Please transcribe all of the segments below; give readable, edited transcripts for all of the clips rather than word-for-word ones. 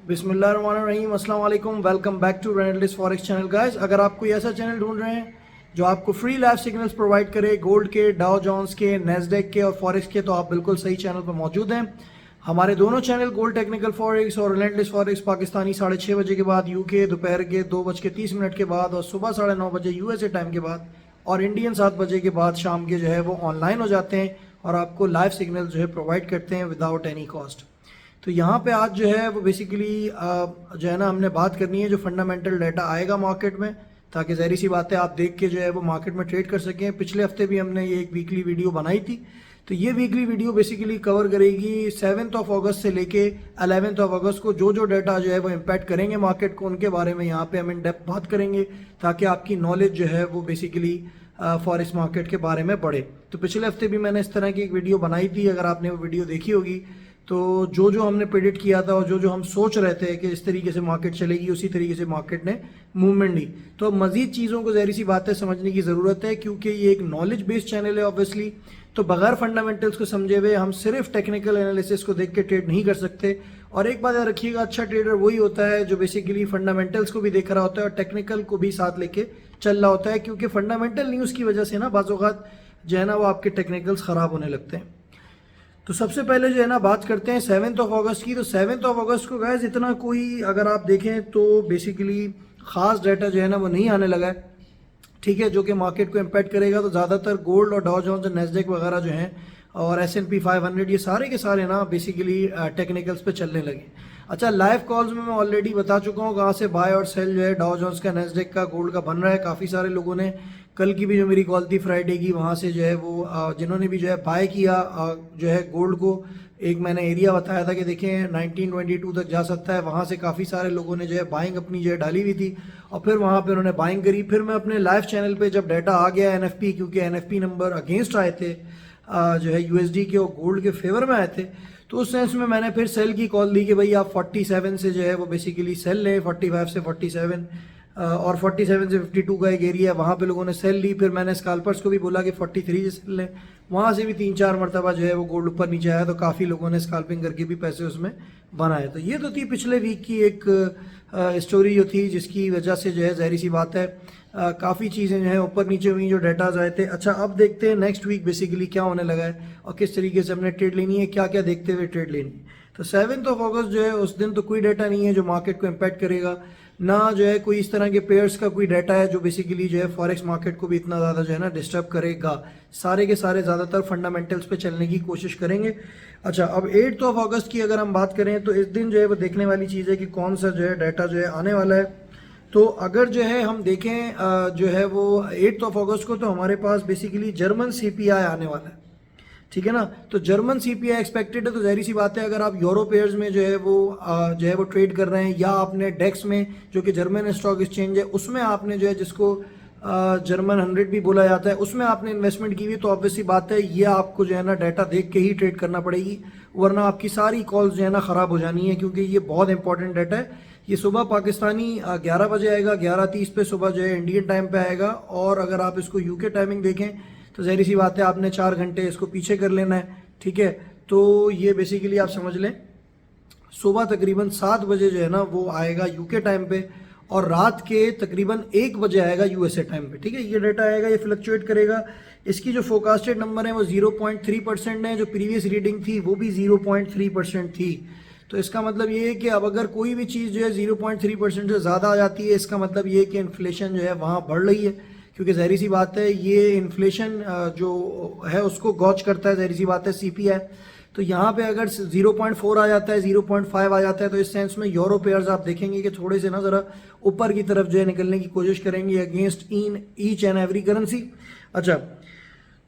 बिस्मिल्लाहिर्रहमानिर्रहीम, अस्सलाम वालेकुम। वेलकम बैक टू रेनेलिस्ट फॉरेक्स चैनल गाइस। अगर आप कोई ऐसा चैनल ढूंढ रहे हैं जो आपको फ्री लाइव सिग्नल्स प्रोवाइड करे गोल्ड के, डाउ जोन्स के, नेस्डेक के और फॉरेक्स के, तो आप बिल्कुल सही चैनल पर मौजूद हैं। हमारे दोनों चैनल गोल्ड टेक्निकल फॉरेक्स और रिलेंटलेस फॉरेक्स पाकिस्तानी 6:30 बजे के बाद, यूके दोपहर के 2:30 के बाद और सुबह 9:30 बजे यूएसए टाइम के बाद और इंडियन 7 बजे के बाद शाम के जो है वो ऑनलाइन हो जाते हैं और आपको लाइव सिग्नल जो है प्रोवाइड करते हैं विदाउट एनी कॉस्ट। तो यहाँ पे आज जो है वो बेसिकली जो है ना हमने बात करनी है जो फंडामेंटल डाटा आएगा मार्केट में, ताकि ज़ाहिर सी बात है आप देख के जो है वो मार्केट में ट्रेड कर सकें। पिछले हफ्ते भी हमने ये एक वीकली वीडियो बनाई थी, तो ये वीकली वीडियो बेसिकली कवर करेगी 7 अगस्त से लेके 11 अगस्त को जो जो डाटा जो है वो इम्पैक्ट करेंगे मार्केट को, उनके बारे में यहाँ पे हम इन डेप्थ बात करेंगे ताकि आपकी नॉलेज जो है वो बेसिकली फॉरेक्स मार्केट के बारे में बढ़े। तो पिछले हफ्ते भी मैंने इस तरह की एक वीडियो बनाई थी, अगर आपने वो वीडियो देखी होगी तो जो जो हमने प्रेडिक्ट किया था और जो जो हम सोच रहे थे कि इस तरीके से मार्केट चलेगी, उसी तरीके से मार्केट ने मूवमेंट ली। तो अब मजीद चीज़ों को ज़ाहिर सी बात है समझने की ज़रूरत है, क्योंकि ये एक नॉलेज बेस्ड चैनल है ऑब्वियसली। तो बगैर फंडामेंटल्स को समझे हुए हम सिर्फ टेक्निकल एनालिसिस को देख के ट्रेड नहीं कर सकते। और एक बात याद रखिएगा, अच्छा ट्रेडर वही होता है जो बेसिकली फंडामेंटल्स को भी देख रहा होता है और टेक्निकल को भी साथ लेके चल रहा होता है, क्योंकि फंडामेंटल न्यूज़ की वजह से ना बाज़ औक़ात जो है ना वो आपके टेक्निकल्स ख़राब होने लगते हैं। तो सबसे पहले जो है ना बात करते हैं 7 अगस्त की। तो 7 अगस्त को गैस इतना कोई अगर आप देखें तो बेसिकली ख़ास डाटा जो है ना वो नहीं आने लगा है, ठीक है, जो कि मार्केट को इम्पैक्ट करेगा। तो ज़्यादातर गोल्ड और डाउ जोन्स और नेस्डेक वगैरह जो हैं और S&P 500 ये सारे के सारे ना बेसिकली टेक्निकल्स पे चलने लगे। अच्छा, लाइव कॉल्स में मैं ऑलरेडी बता चुका हूँ कहाँ से बाय और सेल जो है डाउ जोन्स का, नेस्डेक का, गोल्ड का बन रहा है। काफ़ी सारे लोगों ने कल की भी जो मेरी कॉल थी फ्राइडे की, वहाँ से जो है वो जिन्होंने भी जो है बाय किया जो है गोल्ड को, एक मैंने एरिया बताया था कि देखें 1922 तक जा सकता है, वहाँ से काफ़ी सारे लोगों ने जो है बाइंग अपनी जो है डाली हुई थी और फिर वहाँ पे उन्होंने बाइंग करी। फिर मैं अपने लाइव चैनल पे जब डाटा आ गया NFP, क्योंकि NFP नंबर अगेंस्ट आए थे जो है USD के और गोल्ड के फेवर में आए थे, तो उस सेंस में मैंने फिर सेल की कॉल दी कि भाई आप 47 से जो है वो बेसिकली सेल लें, 45 से 47 और 47 से 52 का एक एरिया है, वहाँ पे लोगों ने सेल ली। फिर मैंने स्काल्पर्स को भी बोला कि 43 से सेल लें, वहाँ से भी 3-4 मरतबा जो है वो गोल्ड ऊपर नीचे आया, तो काफ़ी लोगों ने स्काल्पिंग करके भी पैसे उसमें बनाए। तो ये तो थी पिछले वीक की एक स्टोरी जो थी, जिसकी वजह से जो है ज़ाहिर सी बात है काफ़ी चीज़ें जो है ऊपर नीचे हुई, जो डाटाज आए थे। अच्छा, अब देखते हैं नेक्स्ट वीक बेसिकली क्या होने लगा है और किस तरीके से हमने ट्रेड लेनी है, क्या क्या देखते हुए ट्रेड लेनी है। तो 7 अगस्त जो है उस दिन तो कोई डाटा नहीं है जो मार्केट को इम्पैक्ट करेगा, ना जो है कोई इस तरह के पेयर्स का कोई डाटा है जो बेसिकली जो है फॉरेक्स मार्केट को भी इतना ज़्यादा जो है ना डिस्टर्ब करेगा। सारे के सारे ज़्यादातर फंडामेंटल्स पे चलने की कोशिश करेंगे। अच्छा, अब 8 अगस्त की अगर हम बात करें तो इस दिन जो है वो देखने वाली चीज़ है कि कौन सा जो है डाटा जो है आने वाला है। तो अगर जो है हम देखें जो है वो 8 अगस्त को, तो हमारे पास बेसिकली जर्मन CPI आने वाला है, ठीक है ना। तो जर्मन CPI एक्सपेक्टेड है, तो ज़ाहिर सी बात है अगर आप यूरो पेयर्स में जो है वो ट्रेड कर रहे हैं, या आपने डेक्स में जो कि जर्मन स्टॉक एक्सचेंज है उसमें आपने जो है जिसको जर्मन 100 भी बोला जाता है उसमें आपने इन्वेस्टमेंट की हुई, तो ऑब्वियसली बात है ये आपको जो है ना डाटा देख के ही ट्रेड करना पड़ेगी, वरना आपकी सारी कॉल्स जो है ना ख़राब हो जानी है, क्योंकि ये बहुत इंपॉर्टेंट डाटा है। ये सुबह पाकिस्तानी 11 बजे आएगा, 11:30 पे सुबह जो है इंडियन टाइम पे आएगा। और अगर आप इसको यूके टाइमिंग देखें तो ज़ाहिर सी बात है आपने 4 घंटे इसको पीछे कर लेना है, ठीक है। तो ये बेसिकली आप समझ लें सुबह तकरीबन 7 बजे जो है ना वो आएगा यूके टाइम पे और रात के तकरीबन 1 बजे आएगा यूएसए टाइम पे, ठीक है। ये डाटा आएगा, ये फ्लक्चुएट करेगा। इसकी जो फोरकास्टेड नंबर है वो 0.3% है, जो प्रीवियस रीडिंग थी वो भी 0.3% थी। तो इसका मतलब ये है कि अब अगर कोई भी चीज़ जो है 0.3% से ज़्यादा आ जाती है, इसका मतलब ये है कि इन्फ्लेशन जो है वहाँ बढ़ रही है, क्योंकि ज़ाहिर सी बात है ये इन्फ्लेशन जो है उसको गॉच करता है, ज़ाहिर सी बात है CPI। तो यहाँ पे अगर 0.4 आ जाता है, 0.5 आ जाता है, तो इस सेंस में यूरो पेयर्स आप देखेंगे कि थोड़े से ना ज़रा ऊपर की तरफ जो है निकलने की कोशिश करेंगे against each and every currency. अच्छा,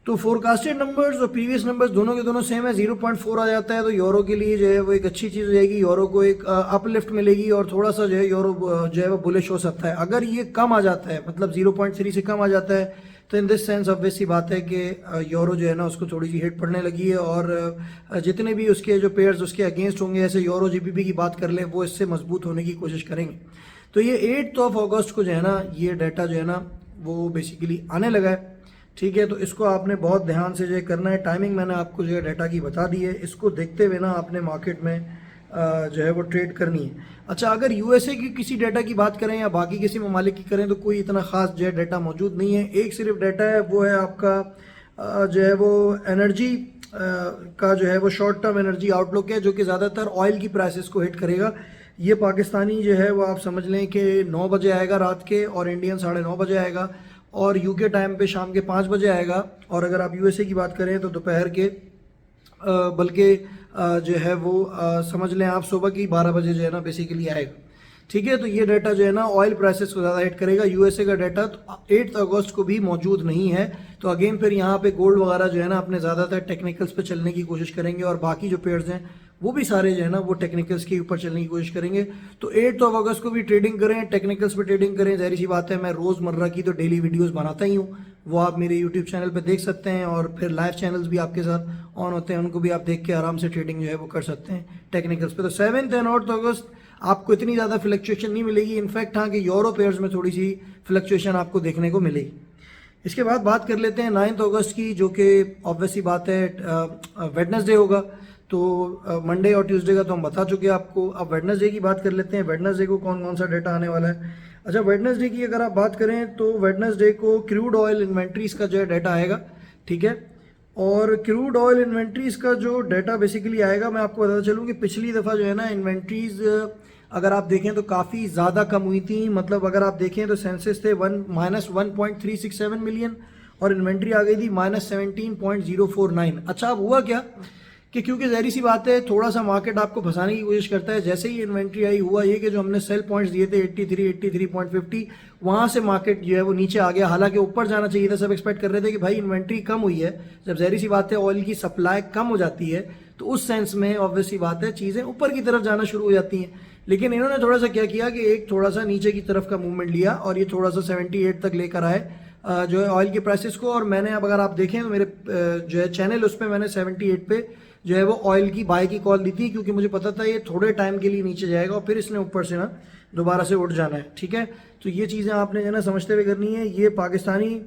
तो फोरकास्टेड नंबर्स और प्रीवियस नंबर्स दोनों के दोनों सेम है, 0.4 आ जाता है तो यूरो के लिए जो है वो एक अच्छी चीज़ हो जाएगी, यूरो को एक अपलिफ्ट मिलेगी और थोड़ा सा जो है यूरो जो है वो बुलिश हो सकता है। अगर ये कम आ जाता है, मतलब 0.3 से कम आ जाता है, तो इन दिस सेंस ऑब्वियस सी बात है कि यूरो जो है ना उसको थोड़ी सी हिट पड़ने लगी है और जितने भी उसके जो पेयर्स उसके अगेंस्ट होंगे, ऐसे यूरो GBP की बात कर लें, वो इससे मजबूत होने की कोशिश करेंगे। तो ये 8 अगस्त को जो है ना ये डाटा जो है ना वो बेसिकली आने लगा है, ठीक है। तो इसको आपने बहुत ध्यान से जो करना है। टाइमिंग मैंने आपको जो है डाटा की बता दी है, इसको देखते हुए ना आपने मार्केट में जो है वो ट्रेड करनी है। अच्छा, अगर यूएसए की किसी डाटा की बात करें या बाकी किसी ममालिक की करें तो कोई इतना खास जो है डाटा मौजूद नहीं है। एक सिर्फ डाटा है, वो है आपका जो है वो एनर्जी का जो है वो शॉर्ट टर्म एनर्जी आउटलुक है, जो कि ज़्यादातर ऑयल की प्राइसेस को हिट करेगा। ये पाकिस्तानी जो है वो आप समझ लें कि 9 बजे आएगा रात के, और इंडियन 9:30 बजे आएगा, और यूके टाइम पे शाम के 5 बजे आएगा। और अगर आप यूएसए की बात करें तो दोपहर के बल्कि जो है वो समझ लें आप सुबह की 12 बजे जो है ना बेसिकली आएगा। ठीक है, तो ये डाटा जो है ना ऑयल प्राइसेस को ज़्यादा हिट करेगा। यूएसए का डाटा तो 8 अगस्त को भी मौजूद नहीं है। तो अगेन फिर यहाँ पे गोल्ड वगैरह जो है ना अपने ज़्यादातर टेक्निकल्स पे चलने की कोशिश करेंगे, और बाकी जो पेयर्स हैं वो भी सारे जो है ना वो टेक्निकल्स के ऊपर चलने की कोशिश करेंगे। तो 8 अगस्त को भी ट्रेडिंग करें, टेक्निकल्स पे ट्रेडिंग करें। ज़ाहिर सी बात है, मैं रोज़मर्रा की तो डेली वीडियोस बनाता ही हूँ, वो आप मेरे यूट्यूब चैनल पे देख सकते हैं, और फिर लाइव चैनल्स भी आपके साथ ऑन होते हैं, उनको भी आप देख के आराम से ट्रेडिंग जो है वो कर सकते हैं टेक्निकल्स पे। तो 7 एंड 8 अगस्त आपको इतनी ज़्यादा फ्लक्चुएशन नहीं मिलेगी। इनफैक्ट हाँ कि यूरो पेयर्स में थोड़ी सी फ्लक्चुएशन आपको देखने को मिलेगी। इसके बाद बात कर लेते हैं 9 अगस्त की, जो कि ऑब्वियसली बात है वेडनेसडे होगा। तो मंडे और ट्यूसडे का तो हम बता चुके हैं आपको। अब वेडनेसडे की बात कर लेते हैं, वेडनेसडे को कौन कौन सा डेटा आने वाला है। अच्छा, वेडनेसडे की अगर आप बात करें तो वेडनेसडे को क्रूड ऑयल इन्वेंट्रीज का जो है डाटा आएगा। ठीक है, और क्रूड ऑयल इन्वेंट्रीज का जो डाटा बेसिकली आएगा, मैं आपको बताता चलूँ कि पिछली दफ़ा जो है ना इन्वेंट्रीज अगर आप देखें तो काफ़ी ज़्यादा कम हुई थी। मतलब अगर आप देखें तो सेंसेस थे -1.367 मिलियन, और इन्वेंट्री आ गई थी -17.049। अच्छा, अब हुआ क्या कि क्योंकि ज़ाहिर सी बात है थोड़ा सा मार्केट आपको फंसाने की कोशिश करता है। जैसे ही इन्वेंट्री आई, हुआ ये कि जो हमने सेल पॉइंट्स दिए थे 83, 83.50, वहाँ से मार्केट जो है वो नीचे आ गया। हालांकि ऊपर जाना चाहिए था, सब एक्सपेक्ट कर रहे थे कि भाई इन्वेंट्री कम हुई है। जब ज़ाहिर सी बात है ऑयल की सप्लाई कम हो जाती है तो उस सेंस में ऑब्वियसली बात है चीज़ें ऊपर की तरफ जाना शुरू हो जाती हैं। लेकिन इन्होंने थोड़ा सा क्या किया कि एक थोड़ा सा नीचे की तरफ का मूवमेंट लिया, और ये थोड़ा सा 78 तक लेकर आए जो है ऑयल के प्राइसेस को। और मैंने अब अगर आप देखें तो मेरे जो है चैनल उस पर मैंने 78 पे जो है वो ऑयल की बाय की कॉल दी थी, क्योंकि मुझे पता था ये थोड़े टाइम के लिए नीचे जाएगा और फिर इसने ऊपर से ना दोबारा से उठ जाना है। ठीक है, तो ये चीज़ें आपने जो है ना समझते हुए करनी है। ये पाकिस्तानी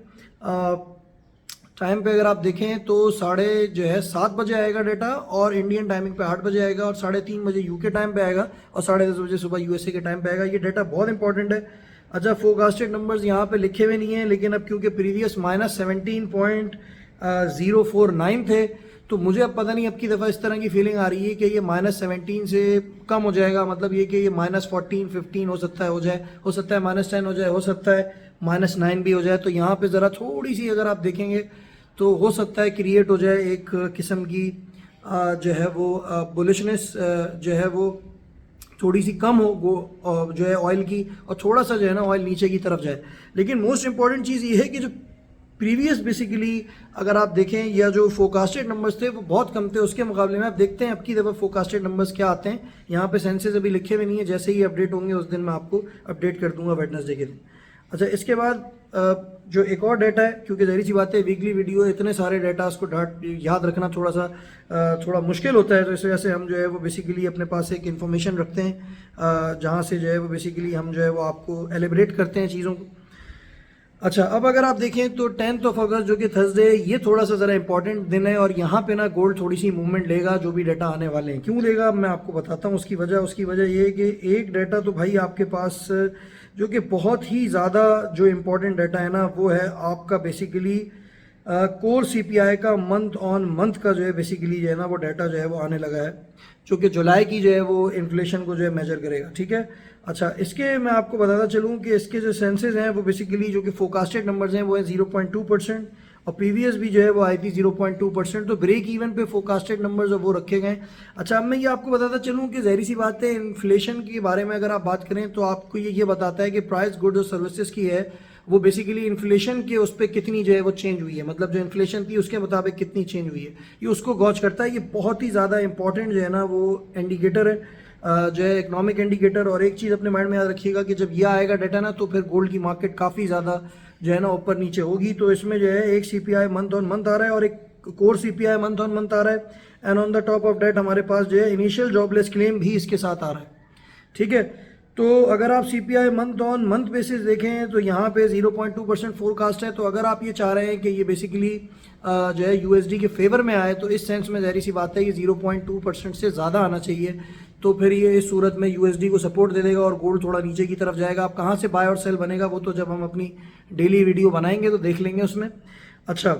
टाइम पे अगर आप देखें तो 7:30 बजे आएगा डाटा, और इंडियन टाइमिंग पे 8 बजे आएगा, और 3:30 बजे यूके टाइम पे आएगा, और 10:30 बजे सुबह यूएसए के टाइम पे आएगा। ये डाटा बहुत इंपॉर्टेंट है। अच्छा, फोरकास्टेड नंबर्स यहाँ पे लिखे हुए नहीं हैं, लेकिन अब क्योंकि प्रीवियस -17.049 थे, तो मुझे अब पता नहीं अब की दफ़ा इस तरह की फीलिंग आ रही है कि ये -17 से कम हो जाएगा। मतलब ये कि ये -14, 15 हो सकता है, हो जाए, हो सकता है -10 हो जाए, हो सकता है -9 भी हो जाए। तो यहाँ पे ज़रा थोड़ी सी अगर आप देखेंगे तो हो सकता है क्रिएट हो जाए एक किस्म की जो है वो बुलिशनेस जो है वो थोड़ी सी कम हो जो है ऑयल की, और थोड़ा सा जो है ना ऑयल नीचे की तरफ जाए। लेकिन मोस्ट इंपॉर्टेंट चीज़ ये है कि जो प्रीवियस बेसिकली अगर आप देखें या जो फोरकास्टेड नंबर्स थे वो बहुत कम थे, उसके मुकाबले में आप देखते हैं अब की दफ़ा फोरकास्टेड नंबर्स क्या आते हैं। यहाँ पे सेंसेस अभी लिखे हुए नहीं है, जैसे ही अपडेट होंगे उस दिन मैं आपको अपडेट कर दूंगा वेडनेसडे के दिन। अच्छा, इसके बाद जो एक और डाटा है, क्योंकि ज़ाहिर सी बात है वीकली वीडियो इतने सारे डाटा उसको याद रखना थोड़ा मुश्किल होता है, तो इस वजह से हम जो है वो बेसिकली अपने पास एक इन्फॉर्मेशन रखते हैं जहाँ से जो है वो बेसिकली हम जो है वो आपको एलिब्रेट करते हैं चीज़ों को। अच्छा, अब अगर आप देखें तो 10 अगस्त जो कि थर्सडे, ये थोड़ा सा ज़रा इंपॉर्टेंट दिन है, और यहाँ पे ना गोल्ड थोड़ी सी मूवमेंट लेगा जो भी डाटा आने वाले हैं। क्यों लेगा मैं आपको बताता हूँ उसकी वजह ये है कि एक डाटा तो भाई आपके पास जो कि बहुत ही ज़्यादा जो इम्पोर्टेंट डाटा है ना वो है आपका बेसिकली कोर सीपीआई का मंथ ऑन मंथ का जो है बेसिकली जो है ना वो डाटा जो है वो आने लगा है, जो कि जुलाई की जो है वो इन्फ्लेशन को जो है मेजर करेगा। ठीक है, अच्छा, इसके मैं आपको बताता चलूँ कि इसके जो सेंसेस हैं वो बेसिकली जो कि फोरकास्टेड नंबर्स हैं वो है 0.2%, और प्रीवियस भी जो है वो आई थी 0.2%। तो ब्रेक इवन पे फोरकास्टेड नंबर्स वो रखे गए। अच्छा, अब मैं ये आपको बताता चलूँ कि ज़ाहिर सी बात है इन्फ्लेशन के बारे में अगर आप बात करें तो आपको ये बताता है कि प्राइस गुड्स और सर्विसेज की है वो बेसिकली इन्फ्लेशन के उस पर कितनी जो है वो चेंज हुई है, मतलब जो इन्फ्लेशन थी उसके मुताबिक कितनी चेंज हुई है, ये उसको गॉज करता है। ये बहुत ही ज़्यादा इंपॉर्टेंट जो है ना वो इंडिकेटर है जो है इकोनॉमिक इंडिकेटर। और एक चीज़ अपने माइंड में याद रखिएगा कि जब यह आएगा डाटा ना तो फिर गोल्ड की मार्केट काफ़ी ज़्यादा जो है ना ऊपर नीचे होगी। तो इसमें जो है एक सीपीआई मंथ ऑन मंथ आ रहा है और एक core CPI month on month आ रहा है, and on the top of that हमारे पास जो है इनिशियल जॉबलेस क्लेम भी इसके साथ आ रहा है। ठीक है, तो अगर आप CPI month on month basis देखें तो यहाँ पे 0.2% फोरकास्ट है। तो अगर आप ये चाह रहे हैं कि ये बेसिकली जो है यूएसडी के फेवर में आए तो इस सेंस में ज़ाहिर सी बात है कि 0.2% से ज़्यादा आना चाहिए, तो फिर ये इस सूरत में यूएसडी को सपोर्ट दे देगा और गोल्ड थोड़ा नीचे की तरफ जाएगा। अब कहाँ से बाय और सेल बनेगा वो तो जब हम अपनी डेली वीडियो बनाएंगे तो देख लेंगे उसमें। अच्छा,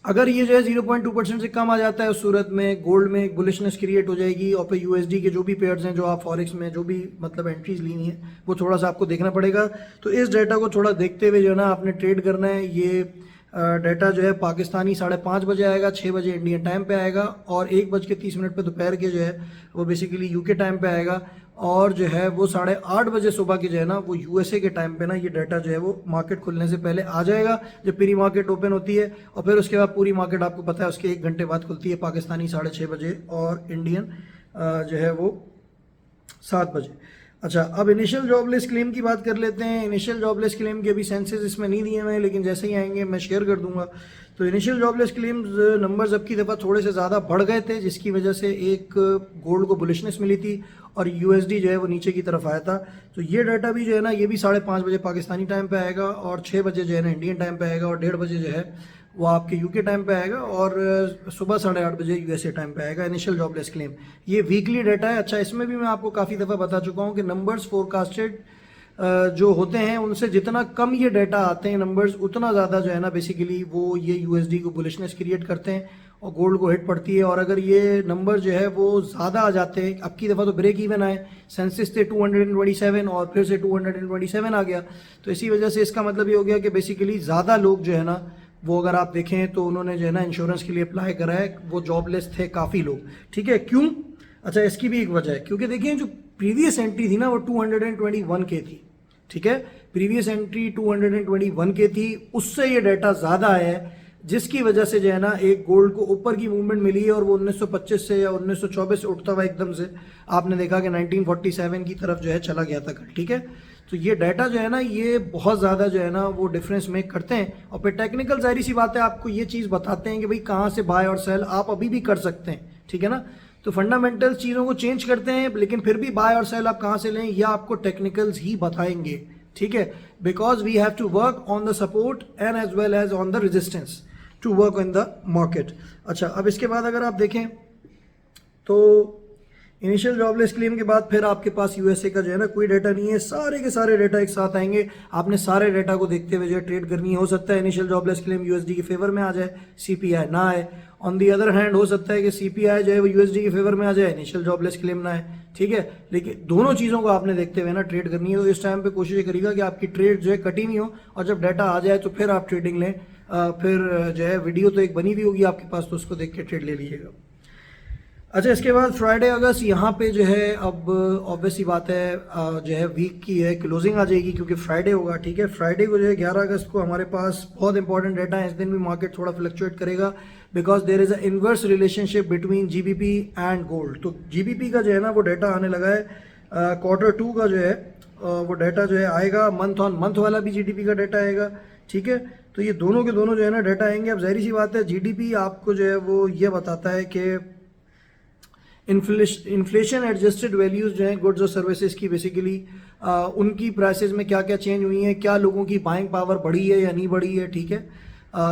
अगर ये जो है 0.2% से कम आ जाता है उस सूरत में गोल्ड में एक बुलिशनेस क्रिएट हो जाएगी और फिर यूएसडी के जो भी पेयर्स हैं जो आप फॉरेक्स में जो भी मतलब एंट्रीज लेनी है वो थोड़ा सा आपको देखना पड़ेगा। तो इस डाटा को थोड़ा देखते हुए जो है ना आपने ट्रेड करना है। ये डाटा जो है पाकिस्तानी 5:30 बजे आएगा, 6 बजे इंडियन टाइम पे आएगा और 1:30 पे दोपहर के जो है वो बेसिकली यूके टाइम पे आएगा और जो है वो 8:30 बजे सुबह के जो है ना वो यूएसए के टाइम पे ना ये डाटा जो है वो मार्केट खुलने से पहले आ जाएगा जब प्री मार्केट ओपन होती है। और फिर उसके बाद पूरी मार्केट आपको पता है उसके 1 घंटे बाद खुलती है पाकिस्तानी 6:30 बजे और इंडियन जो है वो 7 बजे। अच्छा, अब इनिशियल जॉबलेस क्लेम की बात कर लेते हैं। इनिशियल जॉबलेस क्लेम के अभी सेंसेस इसमें नहीं दिए हुए हैं लेकिन जैसे ही आएंगे मैं शेयर कर दूंगा। तो इनिशियल जॉबलेस क्लेम्स नंबर्स अब की दफ़ा थोड़े से ज़्यादा बढ़ गए थे जिसकी वजह से एक गोल्ड को बुलिशनेस मिली थी और यूएसडी जो है वो नीचे की तरफ आया था। तो ये डाटा भी जो है ना ये भी 5:30 बजे पाकिस्तानी टाइम पे आएगा और 6 बजे जो है ना इंडियन टाइम पे आएगा और 1:30 बजे जो है वो आपके यूके टाइम पे आएगा और सुबह 8:30 बजे यूएसए टाइम पे आएगा इनिशियल जॉबलेस क्लेम। ये वीकली डाटा है। अच्छा, इसमें भी मैं आपको काफ़ी दफ़ा बता चुका हूँ कि नंबर्स फोरकास्टेड जो होते हैं उनसे जितना कम ये डाटा आते हैं नंबर्स उतना ज़्यादा जो है ना बेसिकली वो ये यूएसडी को बुलिशनेस क्रिएट करते हैं और गोल्ड को हिट पड़ती है। और अगर ये नंबर जो है वो ज़्यादा आ जाते हैं, अब की दफ़ा तो ब्रेक इवन आए, सेंसिस थे 227 और फिर से 227 आ गया। तो इसी वजह से इसका मतलब ये हो गया कि बेसिकली ज़्यादा लोग जो है ना वो अगर आप देखें तो उन्होंने जो है ना इंश्योरेंस के लिए अप्लाई करा है, वो जॉबलेस थे काफ़ी लोग। ठीक है, क्यों? अच्छा, इसकी भी एक वजह है क्योंकि देखिए जो प्रीवियस एंट्री थी ना वो 221 के थी। ठीक है, प्रीवियस एंट्री 221 के थी, उससे ये डाटा ज़्यादा आया है जिसकी वजह से जो है ना एक गोल्ड को ऊपर की मूवमेंट मिली है और वो 1925 से या 1924 से उठता हुआ एकदम से आपने देखा कि 1947 की तरफ जो है चला गया था। ठीक है, तो ये डाटा जो है ना ये बहुत ज़्यादा जो है ना वो डिफरेंस मेक करते हैं और फिर टेक्निकल जाहिर सी बात है आपको ये चीज़ बताते हैं कि भाई कहाँ से बाय और सेल आप अभी भी कर सकते हैं। ठीक है ना, तो फंडामेंटल चीज़ों को चेंज करते हैं लेकिन फिर भी बाय और सेल आप कहाँ से लें यह आपको टेक्निकल्स ही बताएंगे। ठीक है, because we have to work on the support and as well as on the resistance to work in the market. अच्छा, अब इसके बाद अगर आप देखें तो इनिशियल जॉबलेस क्लेम के बाद फिर आपके पास यूएसए का जो है ना कोई डाटा नहीं है, सारे के सारे डाटा एक साथ आएंगे। आपने सारे डाटा को देखते हुए जो है ट्रेड करनी है। हो सकता है इनिशियल जॉबलेस क्लेम यूएसडी के फेवर में आ जाए, सीपीआई ना आए। ऑन दी अदर हैंड हो सकता है कि सीपीआई जो है वो यूएसडी के फेवर में आ जाए, इनिशियल जॉबलेस क्लेम ना आए। ठीक है, लेकिन दोनों चीज़ों को आपने देखते हुए ना ट्रेड करनी है। तो इस टाइम पे कोशिश करिएगा कि आपकी ट्रेड जो है कटी नहीं हो और जब डाटा आ जाए तो फिर आप ट्रेडिंग लें। फिर जो है वीडियो तो एक बनी हुई होगी आपके पास, तो उसको देख के ट्रेड ले लीजिएगा। अच्छा, इसके बाद फ्राइडे अगस्त यहाँ पे जो है अब ऑब्वियसली बात है जो है वीक की है क्लोजिंग आ जाएगी क्योंकि फ्राइडे होगा। ठीक है, फ्राइडे को जो है 11 अगस्त को हमारे पास बहुत इंपॉर्टेंट डाटा है। इस दिन भी मार्केट थोड़ा फ्लक्चुएट करेगा because there is a inverse relationship between GBP and gold. तो जीबीपी का जो है ना वो डाटा आने लगा है, Q2 का जो है वो डाटा जो है आएगा, मंथ ऑन मंथ वाला भी जीडीपी का डाटा आएगा। ठीक है, तो ये दोनों के दोनों जो है ना डाटा आएंगे। अब जाहिर सी बात है जीडीपी आपको जो है वो ये बताता है कि इन्फ्लेशन एडजस्टेड वैल्यूज जो हैं गुड्स और सर्विसेज की बेसिकली उनकी प्राइसेस में क्या क्या चेंज हुई हैं, क्या लोगों की बाइंग पावर बढ़ी है या नहीं बढ़ी है। ठीक है,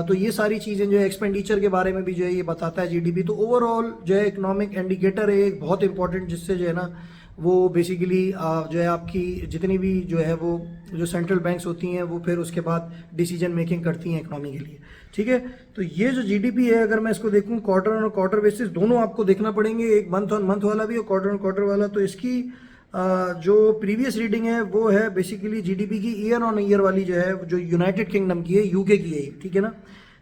तो ये सारी चीज़ें जो है एक्सपेंडिचर के बारे में भी जो है ये बताता है जीडीपी। तो ओवरऑल जो है इकोनॉमिक इंडिकेटर है एक बहुत इंपॉर्टेंट, जिससे जो है ना वो बेसिकली जो है आपकी जितनी भी जो है वो जो सेंट्रल बैंक्स होती हैं वो फिर उसके बाद डिसीजन मेकिंग करती हैं इकोनॉमी के लिए। ठीक है, तो ये जो जीडीपी है अगर मैं इसको देखूं क्वार्टर ऑन क्वार्टर बेसिस दोनों आपको देखना पड़ेंगे, एक मंथ ऑन मंथ वाला भी और क्वार्टर ऑन क्वार्टर वाला। तो इसकी जो प्रीवियस रीडिंग है वो है बेसिकली जीडीपी की ईयर ऑन ईयर वाली जो है जो यूनाइटेड किंगडम की है, यूके की है। ठीक है ना,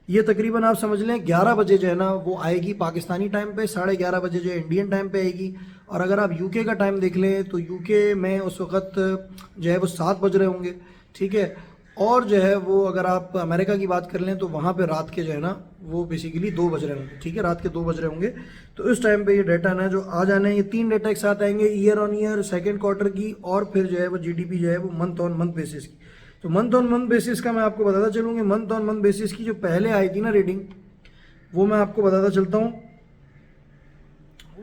ये तकरीबन आप समझ लें 11 बजे जो है ना वो आएगी पाकिस्तानी टाइम पे, 11:30 बजे जो है इंडियन टाइम पे आएगी। और अगर आप यूके का टाइम देख लें तो यूके में उस वक्त जो है वो 7 बज रहे होंगे। ठीक है, और जो है वो अगर आप अमेरिका की बात कर लें तो वहाँ पे रात के जो है ना वो बेसिकली 2 बज रहे होंगे। ठीक है, रात के 2 बज रहे होंगे। तो इस टाइम पे ये डाटा ना जो आ जाना है, ये 3 डाटा एक साथ आएंगे, year on year, second quarter की और फिर जो है वो जीडीपी जो है वो मंथ ऑन मंथ बेसिस की। तो मंथ ऑन मंथ बेसिस का मैं आपको बताता चलूँगी। मंथ ऑन मंथ बेसिस की जो पहले आई थी ना रीडिंग वो मैं आपको बताता चलता हूँ।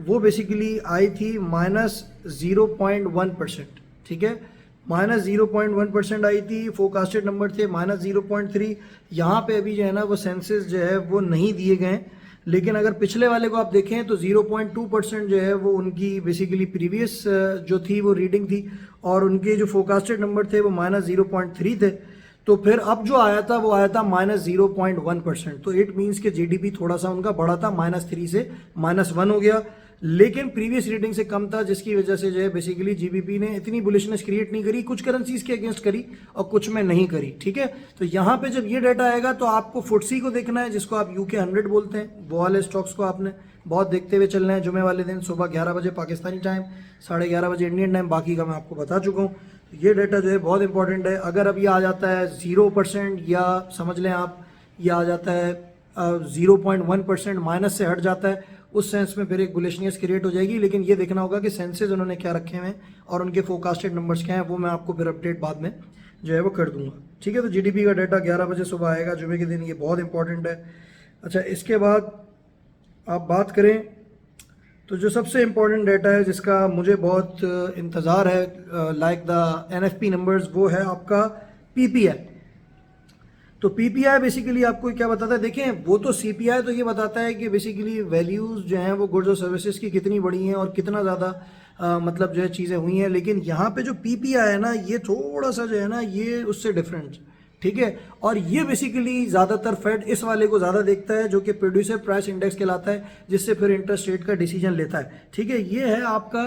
वो बेसिकली आई थी -0.1%। ठीक है, -0.1% आई थी। फोरकास्टेड नंबर थे -0.3। यहाँ पे अभी जो है ना वो सेंसेस जो है वो नहीं दिए गए, लेकिन अगर पिछले वाले को आप देखें तो 0.2% जो है वो उनकी बेसिकली प्रीवियस जो थी वो रीडिंग थी, और उनके जो फोरकास्टेड नंबर थे वो -0.3 थे। तो फिर अब जो आया था वो आया था -0.1%। तो इट मीन्स कि जीडीपी थोड़ा सा उनका बढ़ा था, -3 से -1 हो गया, लेकिन प्रीवियस रीडिंग से कम था, जिसकी वजह से जो है बेसिकली जीबीपी ने इतनी बुलिशनेस क्रिएट नहीं करी। कुछ करेंसीज के अगेंस्ट करी और कुछ में नहीं करी, ठीक है। तो यहाँ पे जब ये डाटा आएगा तो आपको फुटसी को देखना है, जिसको आप UK 100 बोलते हैं। वो वाले स्टॉक्स को आपने बहुत देखते हुए चलना है। जुमे वाले दिन सुबह 11 बजे पाकिस्तानी टाइम, 11:30 बजे इंडियन टाइम, बाकी का मैं आपको बता चुका हूँ। ये डाटा जो है बहुत इंपॉर्टेंट है। अगर अब ये आ जाता है 0% या समझ लें आप ये आ जाता है 0.1% माइनस से हट जाता है, उस सेंस में फिर एक बुलिशनेस क्रिएट हो जाएगी। लेकिन ये देखना होगा कि सेंसेस उन्होंने क्या रखे हुए हैं और उनके फोरकास्टेड नंबर्स क्या हैं, वो मैं आपको फिर अपडेट बाद में जो है वो कर दूंगा, ठीक है। तो जीडीपी का डाटा 11 बजे सुबह आएगा जुमे के दिन, ये बहुत इंपॉर्टेंट है। अच्छा, इसके बाद आप बात करें तो जो सबसे इम्पॉर्टेंट डाटा है जिसका मुझे बहुत इंतज़ार है लाइक द NFP नंबर्स, वो है आपका PPI। तो PPI बेसिकली आपको क्या बताता है, देखें वो तो CPI तो ये बताता है कि बेसिकली वैल्यूज़ जो हैं वो गुड्स और सर्विसेज की कितनी बढ़ी हैं और कितना ज़्यादा मतलब जो है चीज़ें हुई हैं। लेकिन यहाँ पे जो PPI है ना, ये थोड़ा सा जो है ना ये उससे डिफरेंट, ठीक है। और ये बेसिकली ज़्यादातर फेड इस वाले को ज़्यादा देखता है, जो कि प्रोड्यूसर प्राइस इंडेक्स कहलाता है, जिससे फिर इंटरेस्ट रेट का डिसीजन लेता है, ठीक है। ये है आपका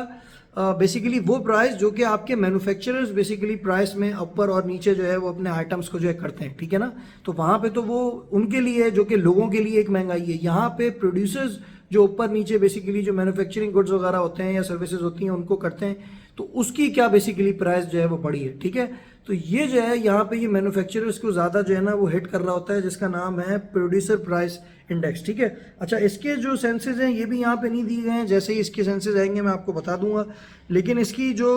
बेसिकली वो प्राइस जो कि आपके मैन्युफैक्चरर्स बेसिकली प्राइस में ऊपर और नीचे जो है वो अपने आइटम्स को जो है करते हैं, ठीक है ना। तो वहाँ पे तो वो उनके लिए, जो कि लोगों के लिए एक महंगाई है। यहाँ पे प्रोड्यूसर्स जो ऊपर नीचे बेसिकली जो मैन्युफैक्चरिंग गुड्स वगैरह होते हैं या सर्विसेज होती हैं उनको करते हैं, तो उसकी क्या बेसिकली प्राइस जो है वो बढ़ी है, ठीक है। तो ये जो है यहाँ पे ये मैन्युफैक्चरर्स को ज़्यादा जो है ना वो हिट कर रहा होता है, जिसका नाम है प्रोड्यूसर प्राइस इंडेक्स, ठीक है। अच्छा, इसके जो सेंसेस हैं ये भी यहाँ पे नहीं दिए गए हैं, जैसे ही इसके सेंसेस आएंगे मैं आपको बता दूंगा। लेकिन इसकी जो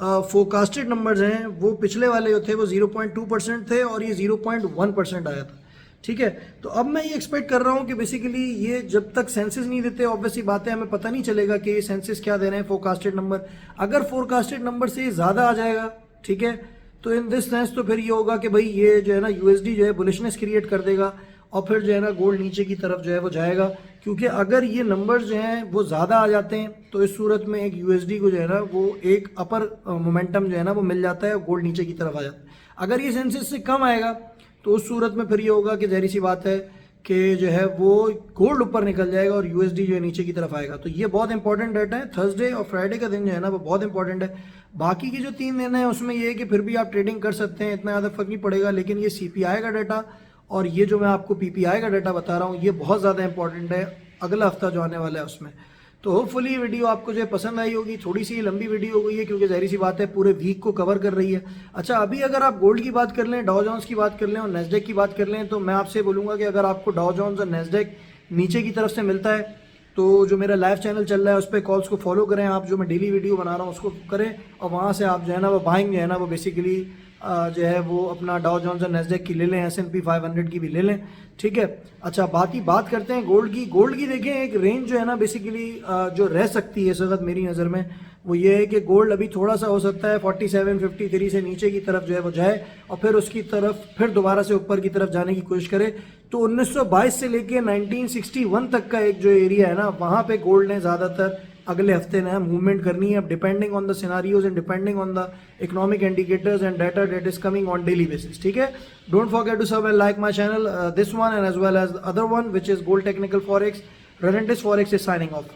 फोरकास्टेड नंबर्स हैं वो पिछले वाले जो थे वो 0.2% थे और ये 0.1% आया था, ठीक है। तो अब मैं ये एक्सपेक्ट कर रहा हूँ कि बेसिकली ये जब तक सेंसेस नहीं देते, ऑब्वियसली बात है, हमें पता नहीं चलेगा कि ये सेंसेस क्या दे रहे हैं फोरकास्टेड नंबर। अगर फोरकास्टेड नंबर से ज़्यादा आ जाएगा, ठीक है, तो इन दिस सेंस तो फिर ये होगा कि भाई ये जो है ना USD जो है बुलिशनेस क्रिएट कर देगा और फिर जो है ना गोल्ड नीचे की तरफ जो है वो जाएगा। क्योंकि अगर ये नंबर्स जो हैं वो ज़्यादा आ जाते हैं तो इस सूरत में एक USD को जो है ना वो एक अपर मोमेंटम जो है ना वो मिल जाता है और गोल्ड नीचे की तरफ आ जाता है। अगर ये सेंसेस से कम आएगा तो उस सूरत में फिर ये होगा कि ज़ाहिर सी बात है कि जो है वो गोल्ड ऊपर निकल जाएगा और USD जो है नीचे की तरफ आएगा। तो ये बहुत इंपॉर्टेंट डाटा है। थर्सडे और फ्राइडे का दिन जो है ना वो बहुत इंपॉर्टेंट है। बाकी की जो 3 दिन है उसमें ये है कि फिर भी आप ट्रेडिंग कर सकते हैं, इतना ज़्यादा फर्क नहीं पड़ेगा। लेकिन ये CPI का डाटा और ये जो मैं आपको PPI का डाटा बता रहा हूँ ये बहुत ज़्यादा इंपॉर्टेंट है अगला हफ्ता जो आने वाला है उसमें। तो होपफुली ये वीडियो आपको जो है पसंद आई होगी। थोड़ी सी लंबी वीडियो हो गई है क्योंकि ज़ाहिर सी बात है पूरे वीक को कवर कर रही है। अच्छा, अभी अगर आप गोल्ड की बात कर लें, डाउ जोन्स की बात कर लें और नेस्डेक की बात कर लें, तो मैं आपसे बोलूँगा कि अगर आपको डाउ जोन्स और नेस्डेक नीचे की तरफ से मिलता है तो जो मेरा लाइव चैनल चल रहा है उस पर कॉल्स को फॉलो करें आप, जो मैं डेली वीडियो बना रहा हूँ उसको करें और वहाँ से आप जो है ना वो बाइंग जो है ना वो बेसिकली जो है वो अपना डाउ जोन्स और नेस्डेक की ले लें, S&P 500 की भी ले लें, ठीक है। अच्छा, बात करते हैं गोल्ड की देखें एक रेंज जो है ना बेसिकली जो रह सकती है इस वक्त मेरी नज़र में वो ये है कि गोल्ड अभी थोड़ा सा हो सकता है 4753 से नीचे की तरफ जो है वो जाए और फिर उसकी तरफ फिर दोबारा से ऊपर की तरफ जाने की कोशिश करे। तो 1922 से लेके 1961 तक का एक जो एरिया है ना वहाँ पे गोल्ड ने ज़्यादातर अगले हफ्ते ने मूवमेंट करनी है, depending on the scenarios and depending on the economic indicators and data that is coming on daily basis, ठीक है। Don't forget to sub and like my channel, this one and as well as other one which is gold technical forex. रेनेंटिस forex is signing of.